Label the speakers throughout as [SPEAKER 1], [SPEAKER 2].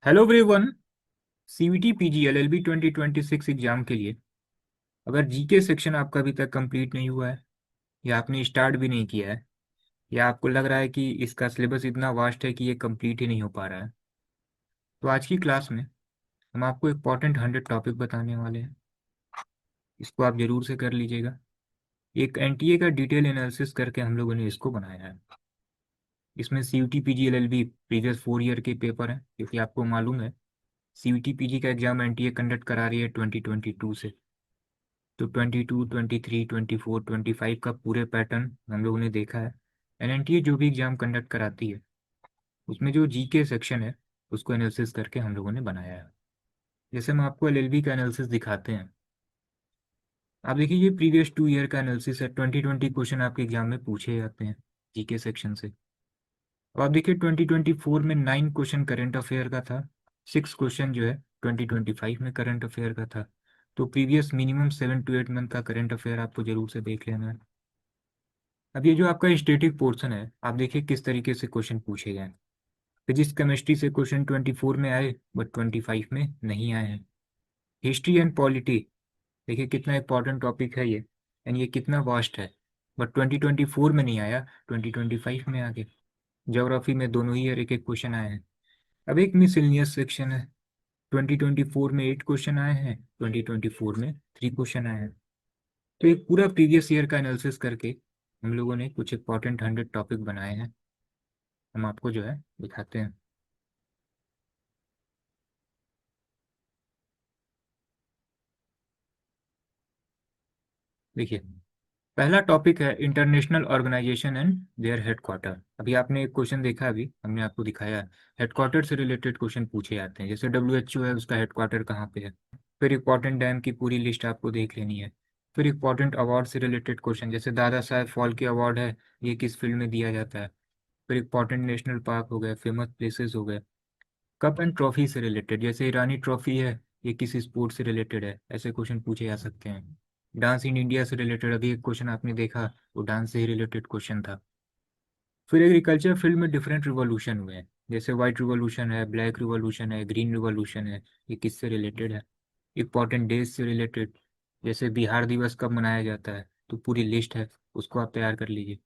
[SPEAKER 1] Hello everyone. CVT PG LLB 2026 exam के लिए अगर जीके सेक्शन आपका अभी तक कंप्लीट नहीं हुआ है या आपने स्टार्ट भी नहीं किया है या आपको लग रहा है कि इसका सिलेबस इतना वास्ट है कि ये कंप्लीट ही नहीं हो पा रहा है, तो आज की क्लास में हम आपको इंपॉर्टेंट 100 टॉपिक बताने वाले हैं। इसको आप जरूर से कर लीजिएगा। एक एनटीए का डिटेल एनालिसिस करके हम लोगों ने इसको बनाया है। इसमें CVT PG LLB previous 4 year के पेपर हैं, क्योंकि आपको मालूम है सीवीटी पीजी का एग्जाम एनटीए कंडक्ट करा रही है 2022 से। तो 22, 23, 24, 25 का पूरे पैटर्न हम लोगों ने देखा है। एनएनटीए जो भी एग्जाम कंडक्ट कराती है उसमें जो जीके सेक्शन है उसको एनालिसिस करके हम लोगों ने बनाया है। जैसे हम आपको एलएलबी का एनालिसिस दिखाते हैं। आप देखिए, ये प्रीवियस 2 ईयर का एनालिसिस है। 2020 क्वेश्चन आपके एग्जाम में पूछे जाते हैं जीके सेक्शन से। अब आप देखिए 2024 में 9 क्वेश्चन करेंट अफेयर का था, 6 क्वेश्चन जो है 2025 में करंट अफेयर का था। तो प्रीवियस मिनिमम 7 to 8 मंथ का करंट अफेयर आपको जरूर से देख लेना है। अब ये जो आपका स्टेटिक पोर्शन है, आप देखिए किस तरीके से क्वेश्चन पूछे गए हैं। फिजिक्स केमिस्ट्री से क्वेश्चन 24 में आए बट 25 में नहीं आए हैं। हिस्ट्री एंड पॉलिटी, देखिए कितना इंपॉर्टेंट टॉपिक है ये, एंड ये कितना वास्ट है, बट 2024 में नहीं आया, 2025 में आ गया। ज्योग्राफी में दोनों ही ईयर एक एक क्वेश्चन आए हैं। अब एक मिसलिनियस सेक्शन है, 2024 में 8 क्वेश्चन आए हैं, 2024 में 3 क्वेश्चन आए हैं। तो एक पूरा प्रीवियस ईयर का एनालिसिस करके हम लोगों ने कुछ इंपॉर्टेंट 100 टॉपिक बनाए हैं, हम आपको जो है दिखाते हैं। देखिए, पहला टॉपिक है international organisation and their headquarter. अभी आपने एक क्वेश्चन देखा, अभी हमने आपको दिखाया हेडक्वार्टर से रिलेटेड क्वेश्चन पूछे जाते हैं। जैसे डब्ल्यूएचओ है, उसका हेडक्वार्टर कहाँ पे है। फिर इंपॉर्टेंट डैम की पूरी लिस्ट आपको देख लेनी है। फिर इंपॉर्टेंट अवार्ड से रिलेटेड क्वेश्चन, जैसे दादा साहेब फाल्के अवार्ड है, ये किस फील्ड में दिया जाता है। फिर इंपॉर्टेंट नेशनल पार्क हो गए, फेमस प्लेसेस हो गए। कप एंड ट्रॉफी से रिलेटेड, जैसे ईरानी ट्रॉफी है, ये किस स्पोर्ट से रिलेटेड है, ऐसे क्वेश्चन पूछे जा सकते हैं। डांस इन इंडिया से रिलेटेड अभी एक क्वेश्चन आपने देखा, वो डांस से ही रिलेटेड क्वेश्चन था। फिर एग्रीकल्चर फील्ड में डिफरेंट रिवॉल्यूशन हुए हैं, जैसे व्हाइट रिवॉल्यूशन है, ब्लैक रिवॉल्यूशन है, ग्रीन रिवॉल्यूशन है, ये किससे रिलेटेड है। इंपॉर्टेंट डेज से रिलेटेड, जैसे बिहार दिवस कब मनाया जाता है, तो पूरी लिस्ट है, उसको आप तैयार कर लीजिए।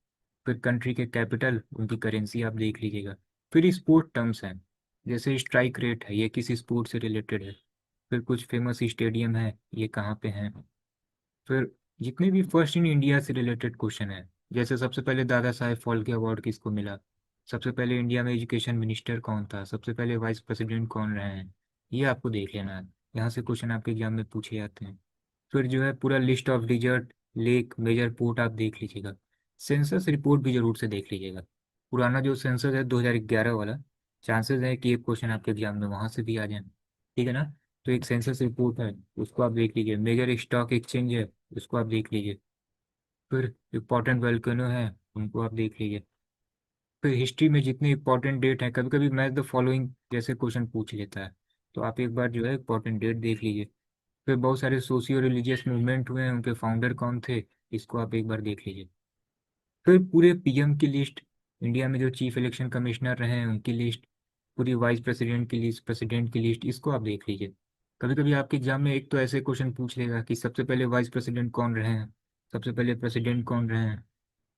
[SPEAKER 1] फिर कंट्री के कैपिटल, उनकी करेंसी आप देख लीजिएगा। फिर स्पोर्ट टर्म्स हैं, जैसे स्ट्राइक रेट है, ये किस स्पोर्ट से रिलेटेड है। फिर कुछ फेमस स्टेडियम है, ये कहाँ पे हैं। फिर जितने भी फर्स्ट इन इंडिया से रिलेटेड क्वेश्चन है, जैसे सबसे पहले दादा साहेब फाल्के अवार्ड किसको मिला, सबसे पहले इंडिया में एजुकेशन मिनिस्टर कौन था, सबसे पहले वाइस प्रेसिडेंट कौन रहे हैं, ये आपको देख लेना है। यहाँ से क्वेश्चन आपके एग्जाम में पूछे जाते हैं। फिर जो है पूरा list of desert, lake, major port आप देख लीजिएगा। सेंसस रिपोर्ट भी जरूर से देख लीजिएगा। पुराना जो सेंसस है 2011 वाला, चांसेस है कि एक क्वेश्चन आपके एग्जाम में वहाँ से भी आ जाए। ठीक है ना। तो एक सेंसस रिपोर्ट है, उसको आप देख लीजिए। मेजर स्टॉक एक्सचेंज है, उसको आप देख लीजिए। फिर इंपॉर्टेंट वोल्केनो है, उनको आप देख लीजिए। फिर हिस्ट्री में जितने इंपॉर्टेंट डेट हैं, कभी कभी मैच द फॉलोइंग जैसे क्वेश्चन पूछ लेता है, तो आप एक बार जो है इंपॉर्टेंट डेट देख लीजिए। फिर बहुत सारे सोशियो रिलीजियस मूवमेंट हुए हैं, उनके फाउंडर कौन थे, इसको आप एक बार देख लीजिए। फिर पूरे पीएम की लिस्ट, इंडिया में जो चीफ इलेक्शन कमिश्नर रहे हैं उनकी लिस्ट, पूरी वाइस प्रेसिडेंट की लिस्ट, प्रेसिडेंट की लिस्ट, इसको आप देख लीजिए। कभी कभी आपके एग्जाम में एक तो ऐसे क्वेश्चन पूछ लेगा कि सबसे पहले वाइस प्रेसिडेंट कौन रहे हैं, सबसे पहले प्रेसिडेंट कौन रहे हैं,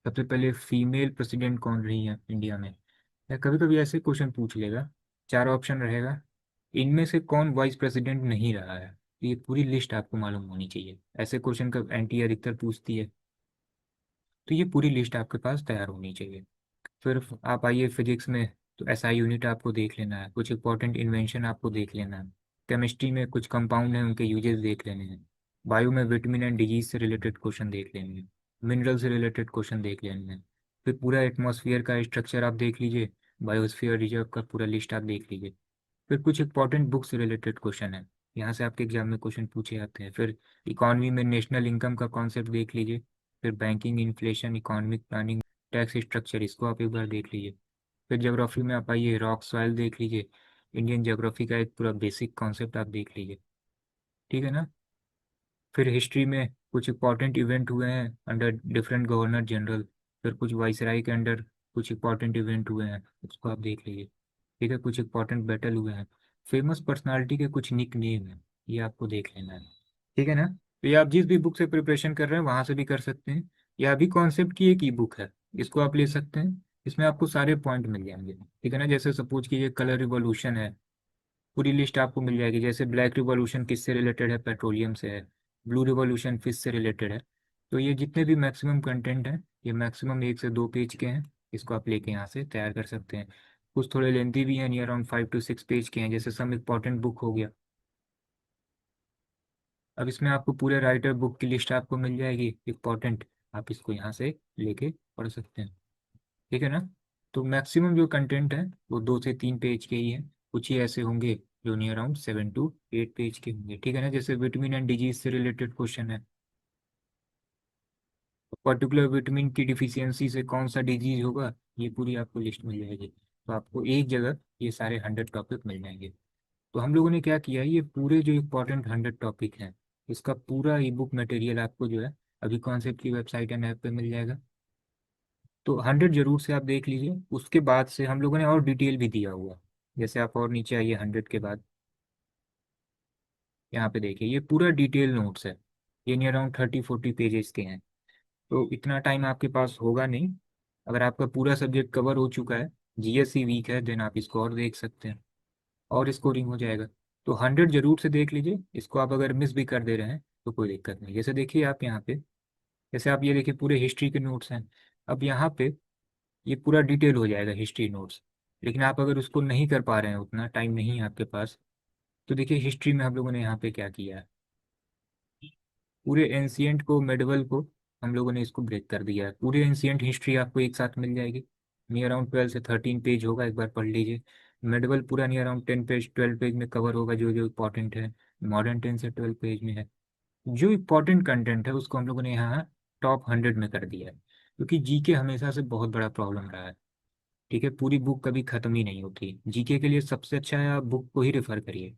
[SPEAKER 1] सबसे पहले फीमेल प्रेसिडेंट कौन रही है इंडिया में। या कभी कभी ऐसे क्वेश्चन पूछ लेगा, 4 ऑप्शन रहेगा, इनमें से कौन वाइस प्रेसिडेंट नहीं रहा है। ये पूरी लिस्ट आपको मालूम होनी चाहिए। ऐसे क्वेश्चन का एनटीए अधिकतर पूछती है, तो ये पूरी लिस्ट आपके पास तैयार होनी चाहिए। फिर आप आइए फिजिक्स में, तो एसआई यूनिट आपको देख लेना है, कुछ इंपॉर्टेंट इन्वेंशन आपको देख लेना है। केमिस्ट्री में कुछ कंपाउंड हैं, उनके यूजेस देख लेने हैं। बायो में विटामिन एंड डिजीज से रिलेटेड क्वेश्चन देख लेने हैं। मिनरल से रिलेटेड क्वेश्चन देख लेने हैं। फिर पूरा एटमॉस्फेयर का स्ट्रक्चर आप देख लीजिए। बायोस्फीयर रिजर्व का पूरा लिस्ट आप देख लीजिए। फिर कुछ इंपॉर्टेंट बुक से रिलेटेड क्वेश्चन है, यहाँ से आपके एग्जाम में क्वेश्चन पूछे जाते हैं। फिर इकॉनमी में नेशनल इनकम का कॉन्सेप्ट देख लीजिए। फिर banking, inflation, economic planning, tax structure, इसको आप एक बार देख लीजिए। फिर ज्योग्राफी में आप आइए, रॉक सॉइल देख लीजिए। इंडियन ज्योग्राफी का एक पूरा बेसिक कॉन्सेप्ट आप देख लीजिए। ठीक है ना। फिर हिस्ट्री में कुछ इंपॉर्टेंट इवेंट हुए हैं अंडर डिफरेंट गवर्नर जनरल। फिर कुछ वाइसराय के अंडर कुछ इंपॉर्टेंट इवेंट हुए हैं, उसको आप देख लीजिए। ठीक है, कुछ इंपॉर्टेंट बैटल हुए हैं। फेमस पर्सनालिटी के कुछ निक नेम है, ये आपको देख लेना है। ठीक है ना? तो ये आप जिस भी बुक से प्रिपरेशन कर रहे हैं वहां से भी कर सकते हैं। या अभी कॉन्सेप्ट की एक ई बुक है, इसको आप ले सकते हैं। इसमें आपको सारे पॉइंट मिल जाएंगे। ठीक है ना? जैसे सपोज कीजिए कलर रिवॉल्यूशन है, पूरी लिस्ट आपको मिल जाएगी। जैसे ब्लैक रिवॉल्यूशन किससे रिलेटेड है, पेट्रोलियम से है। ब्लू रिवॉल्यूशन फिश से रिलेटेड है। तो ये जितने भी मैक्सिमम कंटेंट हैं, ये मैक्सिमम 1 से 2 पेज के हैं। इसको आप लेके यहाँ से तैयार कर सकते हैं। कुछ थोड़े लेंथी भी हैं, नियर अराउंड 5 to 6 पेज के हैं, जैसे सम इम्पॉर्टेंट बुक हो गया। अब इसमें आपको पूरे राइटर बुक की लिस्ट आपको मिल जाएगी इम्पॉर्टेंट। आप इसको यहाँ से लेके पढ़ सकते हैं। ठीक है ना? तो मैक्सिमम जो कंटेंट है वो 2 से 3 पेज के ही है। कुछ ही ऐसे होंगे जो नियर अराउंड 7 to 8 पेज के होंगे। ठीक है ना? जैसे विटामिन एंड डिजीज से रिलेटेड क्वेश्चन है, पर्टिकुलर विटामिन की डिफिशियंसी से कौन सा डिजीज होगा, ये पूरी आपको लिस्ट मिल जाएगी। तो आपको एक जगह ये सारे 100 टॉपिक मिल जाएंगे। तो हम लोगों ने क्या किया है, ये पूरे जो इम्पोर्टेंट 100 टॉपिक हैं, इसका पूरा ई बुक मटेरियल आपको जो है अभी कॉन्सेप्ट की वेबसाइट एंड ऐप पे मिल जाएगा। तो 100 जरूर से आप देख लीजिए। उसके बाद से हम लोगों ने और डिटेल भी दिया हुआ। जैसे आप और नीचे आइए 100 के बाद, यहाँ पे देखिए ये पूरा डिटेल नोट्स है। ये नियर अराउंड 30-40 पेजेस के हैं। तो इतना टाइम आपके पास होगा नहीं। अगर आपका पूरा सब्जेक्ट कवर हो चुका है, जीएससी वीक है, देन आप इसको और देख सकते हैं, और स्कोरिंग हो जाएगा। तो 100 जरूर से देख लीजिए। इसको आप अगर मिस भी कर दे रहे हैं तो कोई दिक्कत नहीं। जैसे देखिए आप यहाँ पे, जैसे आप ये देखिए पूरे हिस्ट्री के नोट्स हैं। अब यहाँ पे ये पूरा डिटेल हो जाएगा हिस्ट्री नोट्स। लेकिन आप अगर उसको नहीं कर पा रहे हैं, उतना टाइम नहीं है आपके पास, तो देखिए हिस्ट्री में हम लोगों ने यहाँ पे क्या किया है, पूरे एंशियंट को, मेडिवल को हम लोगों ने इसको ब्रेक कर दिया है। पूरे एंशियंट हिस्ट्री आपको एक साथ मिल जाएगी। नियर अराउंड 12 से 13 पेज होगा, एक बार पढ़ लीजिए। मेडिवल पूरा नियर अराउंड 10 पेज 12 पेज में कवर होगा, जो जो इंपॉर्टेंट है। मॉडर्न 10 से 12 पेज में है। जो इम्पोर्टेंट कंटेंट है उसको हम लोगों ने यहाँ टॉप 100 में कर दिया है, क्योंकि जीके हमेशा से बहुत बड़ा प्रॉब्लम रहा है। ठीक है? पूरी बुक कभी खत्म ही नहीं होती। जीके के लिए सबसे अच्छा है आप बुक को ही रेफर करिए।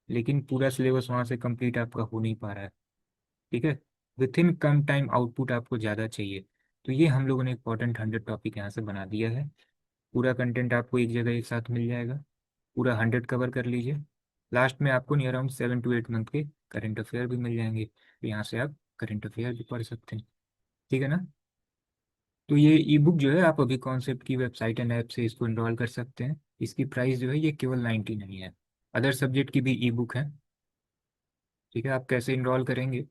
[SPEAKER 1] लेकिन पूरा सिलेबस वहाँ से कंप्लीट आपका हो नहीं पा रहा है। ठीक है? With in come time output आपको ज़्यादा चाहिए। तो ये हम लोगों ने इंपॉर्टेंट 100 टॉपिक यहाँ से बना दिया है। पूरा कंटेंट आपको एक जगह एक साथ मिल जाएगा। पूरा 100 कवर कर लीजिए। लास्ट में आपको नियर अराउंड 7 to 8 मंथ के करंट अफेयर भी मिल जाएंगे, तो यहाँ से आप करंट अफेयर भी पढ़ सकते हैं। ठीक है ना? तो ये ई बुक जो है आप अभी कॉन्सेप्ट की वेबसाइट एंड ऐप से इसको इनरोल कर सकते हैं। इसकी प्राइस जो है ये केवल 99 है। अदर सब्जेक्ट की भी ई बुक है। ठीक है? आप कैसे इनरोल करेंगे,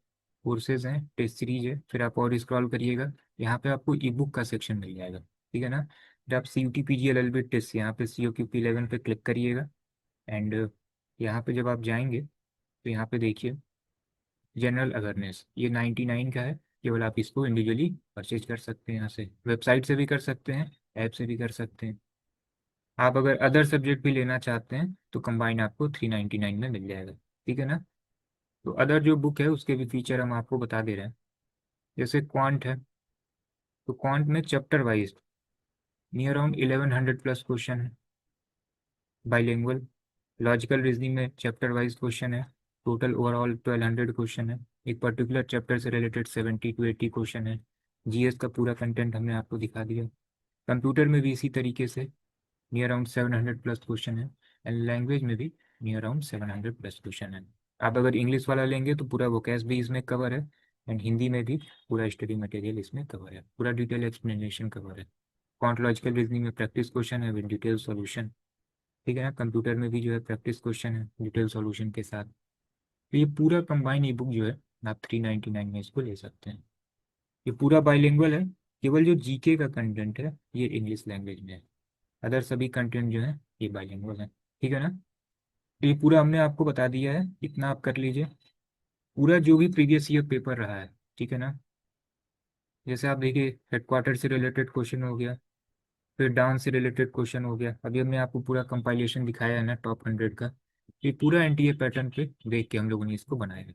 [SPEAKER 1] कोर्सेज हैं, टेस्ट सीरीज है, फिर आप और स्क्रॉल करिएगा, यहाँ पे आपको ई बुक का सेक्शन मिल जाएगा। ठीक है ना? फिर आप C U T P G L L B test, यहाँ पे सी ओ क्यू पी 11 पे क्लिक करिएगा। एंड यहाँ पे जब आप जाएंगे तो यहाँ पे देखिए जनरल अवेयरनेस, ये 99 का है। केवल आप इसको इंडिविजुअली परचेज कर सकते हैं, यहाँ से वेबसाइट से भी कर सकते हैं, ऐप से भी कर सकते हैं। आप अगर अदर सब्जेक्ट भी लेना चाहते हैं तो कंबाइन आपको 399 में मिल जाएगा। ठीक है ना? तो अदर जो बुक है उसके भी फीचर हम आपको बता दे रहे हैं। जैसे क्वांट है, तो क्वांट में chapter wise near around 1100 plus question है। बाइलिंगुअल लॉजिकल रीजनिंग में चैप्टर वाइज क्वेश्चन है। टोटल ओवरऑल 1200 क्वेश्चन है। एक पर्टिकुलर चैप्टर से रिलेटेड 70 to 80 क्वेश्चन है। जीएस का पूरा कंटेंट हमने आपको दिखा दिया। कंप्यूटर में भी इसी तरीके से नियर अराउंड 700 प्लस क्वेश्चन है। एंड लैंग्वेज में भी नियर अराउंड 700 प्लस क्वेश्चन है। आप अगर इंग्लिश वाला लेंगे तो पूरा वोकैस भी इसमें कवर है। एंड हिंदी में भी पूरा स्टडी मटेरियल इसमें कवर है, पूरा डिटेल एक्सप्लेनेशन कवर है। कॉन्टोलॉजिकल रीजनिंग में प्रैक्टिस क्वेश्चन है विद डिटेल सॉल्यूशन। ठीक है ना? कंप्यूटर में भी जो है प्रैक्टिस क्वेश्चन है डिटेल सॉल्यूशन के साथ। तो ये पूरा कंबाइन ई बुक जो है आप 399 में इसको ले सकते हैं। ये पूरा बाइलिंगुअल है। केवल जो जीके का कंटेंट है ये इंग्लिश लैंग्वेज में है। अदर सभी कंटेंट जो है ये बाइलिंगुअल है। ठीक है ना? तो ये पूरा हमने आपको बता दिया है, इतना आप कर लीजिए। पूरा जो भी प्रीवियस ईयर पेपर रहा है, ठीक है ना, जैसे आप देखिए हेडक्वार्टर से रिलेटेड क्वेश्चन हो गया, फिर डांस से रिलेटेड क्वेश्चन हो गया। अभी हमने आपको पूरा कंपाइलेशन दिखाया है ना टॉप 100 का। ये पूरा एनटीए पैटर्न पे देख के हम लोगों ने इसको बनाया है।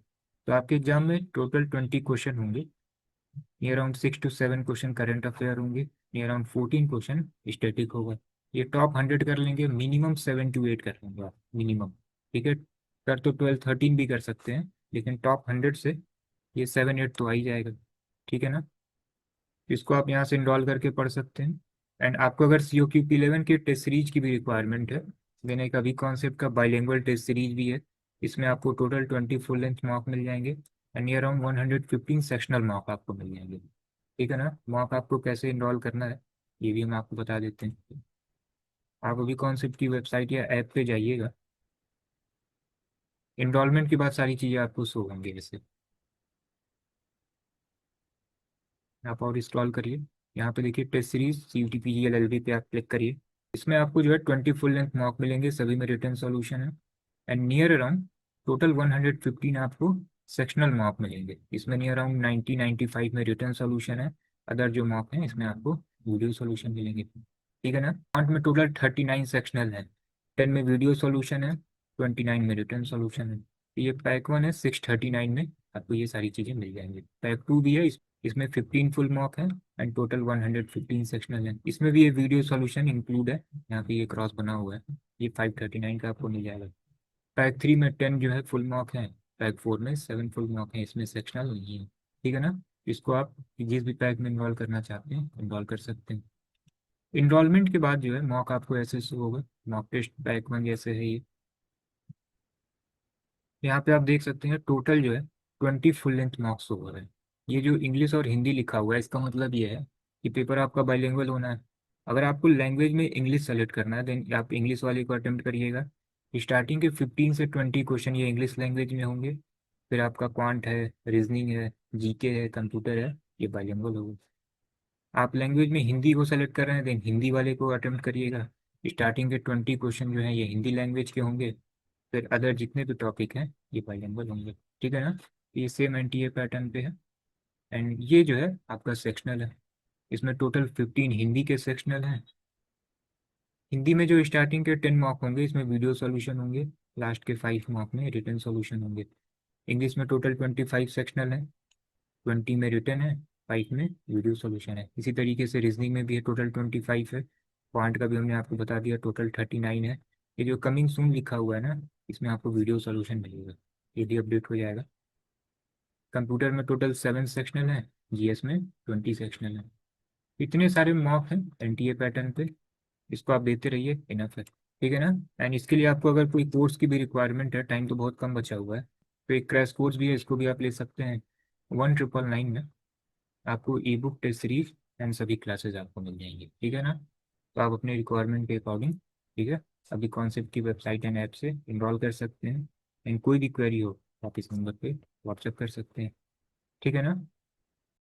[SPEAKER 1] तो आपके एग्जाम में टोटल 20 क्वेश्चन होंगे। Near around 6 to 7 question current affair होंगे। नियर अराउंड 14 क्वेश्चन स्टैटिक होगा। ये टॉप 100 कर लेंगे, मिनिमम 7 to 8 कर लेंगे आप, मिनिमम। ठीक है? कर तो 12 13 भी कर सकते हैं, लेकिन टॉप 100 से ये 7 8 तो आ ही जाएगा। ठीक है ना? इसको आप यहाँ से इनरोल करके पढ़ सकते हैं। एंड आपको अगर सी ओ क्यू पी 11 के टेस्ट सीरीज की भी रिक्वायरमेंट है देन एक अभी कॉन्सेप्ट का बाइलिंगुअल टेस्ट सीरीज भी है। इसमें आपको टोटल 20 फुल लेंथ मॉक मिल जाएंगे and near around 115 sectional mock आपको मिल जाएंगे। ठीक है ना। मॉक आपको कैसे इनरोल करना है ये भी हम आपको बता देते हैं। आप अभी कॉन्सेप्ट की वेबसाइट या ऐप पे जाइएगा। इनरोलमेंट के बाद सारी चीज़ें आपको शो होंगी जैसे। आप और स्क्रॉल करिए। यहाँ पे देखिए test series CUT PG LLB पे आप क्लिक करिए। इसमें आपको जो है 20 फुल लेंथ मॉक मिलेंगे, सभी में रिटर्न सॉल्यूशन है एंड नियर अराउंड टोटल 115 आपको सेक्शनल मॉक मिलेंगे। इसमें नियर अराउंड 90-95 में रिटर्न सॉल्यूशन है। अदर जो मॉक हैं इसमें आपको वीडियो सॉल्यूशन मिलेंगे। ठीक है ना। पांच में टोटल 39 सेक्शनल है, 10 में वीडियो सॉल्यूशन है, 29 में रिटर्न सॉल्यूशन है। ये पैक 1 है, 639 में आपको ये सारी चीज़ें मिल जाएंगी। पैक 2 भी है, इसमें 15 फुल मॉक है एंड टोटल 115 सेक्शनल है। इसमें भी ये वीडियो सॉल्यूशन इंक्लूड है। यहाँ पे ये क्रॉस बना हुआ है, ये 539 का आपको मिल जाएगा। पैक 3 में 10 जो है फुल मॉक है, पैक 4 में 7 फुल मॉक है, इसमें सेक्शनल नहीं है। ठीक है ना। इसको आप जिस भी पैक में इन्वॉल्व करना चाहते हैं इन्वॉल्व कर सकते हैं। इनरोलमेंट के बाद जो है मॉक आपको ऐसे शो होगा। मॉक टेस्ट पैक 1 जैसे है ये। यहाँ पे आप देख सकते हैं टोटल जो है 20 फुल लेंथ मार्क्स हो रहा है। ये जो इंग्लिश और हिंदी लिखा हुआ है इसका मतलब ये है कि पेपर आपका बाइलिंगुअल होना है। अगर आपको लैंग्वेज में इंग्लिश सेलेक्ट करना है देन आप इंग्लिश वाले को अटेम्प्ट करिएगा। स्टार्टिंग के 15 से 20 क्वेश्चन ये इंग्लिश लैंग्वेज में होंगे। फिर आपका क्वांट है, रीजनिंग है, जीके है, कंप्यूटर है, ये बाइलिंगुअल होगा। आप लैंग्वेज में हिंदी को सेलेक्ट कर रहे हैं देन हिंदी वाले को अटेम्प्ट करिएगा। स्टार्टिंग के 20 क्वेश्चन जो है ये हिंदी लैंग्वेज के होंगे। फिर अदर जितने भी टॉपिक हैं ये बाइलिंगुअल होंगे। ठीक है ना। ये सेम एनटीए पैटर्न पे है एंड ये जो है आपका सेक्शनल है। इसमें टोटल 15 हिंदी के सेक्शनल हैं। हिंदी में जो स्टार्टिंग के 10 मार्क होंगे इसमें वीडियो सॉल्यूशन होंगे, लास्ट के 5 मार्क में रिटन सॉल्यूशन होंगे। इंग्लिश में टोटल 25 सेक्शनल है, 20 में रिटन है, 5 में वीडियो सॉल्यूशन है। इसी तरीके से रीजनिंग में भी है, टोटल 25 है। पॉइंट का भी हमने आपको बता दिया, टोटल 39 है। ये जो कमिंग सून लिखा हुआ है ना इसमें आपको वीडियो सॉल्यूशन मिलेगा, ये भी अपडेट हो जाएगा। कंप्यूटर में टोटल 7 सेक्शनल है, जीएस में 20 सेक्शनल है। इतने सारे मॉक हैं एनटीए पैटर्न पे, इसको आप देते रहिए, इनफ है। ठीक है ना। एंड इसके लिए आपको अगर कोई कोर्स की भी रिक्वायरमेंट है, टाइम तो बहुत कम बचा हुआ है, तो एक क्रैश कोर्स भी है, इसको भी आप ले सकते हैं। 1999 में आपको e book test series and सभी क्लासेस आपको मिल जाएंगी। ठीक है ना। तो आप अपने रिक्वायरमेंट के अकॉर्डिंग, ठीक है, अभी कॉन्सेप्ट की वेबसाइट एंड ऐप से इनरोल कर सकते हैं। एंड कोई भी क्वेरी हो आप इस नंबर पे व्हाट्सएप कर सकते हैं। ठीक है ना।